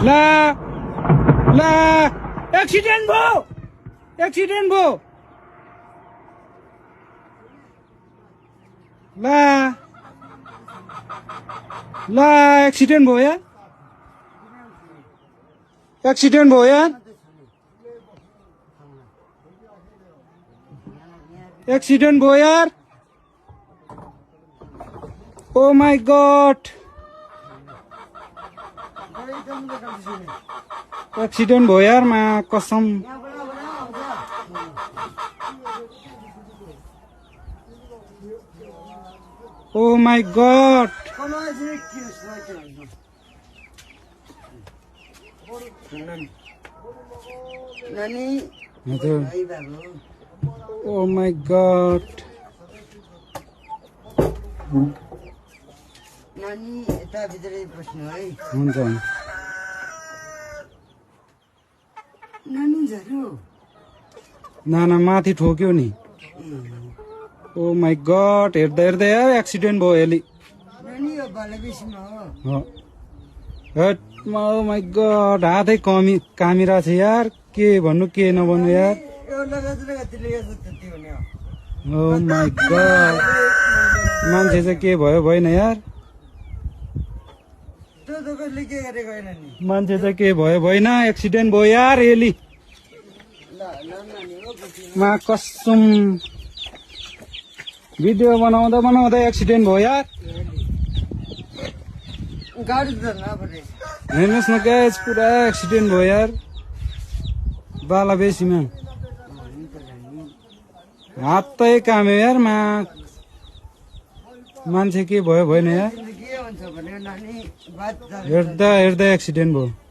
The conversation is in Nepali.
ला ला एक्सिडेन्ट भयो ला ला एक्सिडेन्ट भयो यार एक्सिडेन्ट भयो यार ओ माय गॉड एक्सिडेन्ट भयो यार मा कसम oh my God oh my God नानी यता भित्रै बस्नु है हुन्छ नानी झर्यो नाना माथि ठोक्यो नि ओ माय गॉड हेर्दा हेर्दा यार एक्सिडेन्ट भयो एली नानी यो बालबेसीमा हो ओ माय गॉड हातै कामिरा छ यार के भन्नु के नभन्नु यार यो लगातिले यो त्यति हुने हो ओ माय गॉड मान्छे चाहिँ के भयो भएन यार त्यो त कसले के गरेको होइन नि मान्छे चाहिँ के भयो भएन एक्सिडेन्ट भयो यार एली मा कसम भिडियो बनाउँदा एक्सिडेन्ट भयो यार गाडी त नपरे हेर्नुहोस् न गाइस पुरा एक्सिडेन्ट भयो यार बालाबेसीमा हातै काम्यो यार मान्छे के भयो भएन यार के हुन्छ भने नानी बात हेर्दा एक्सिडेन्ट भयो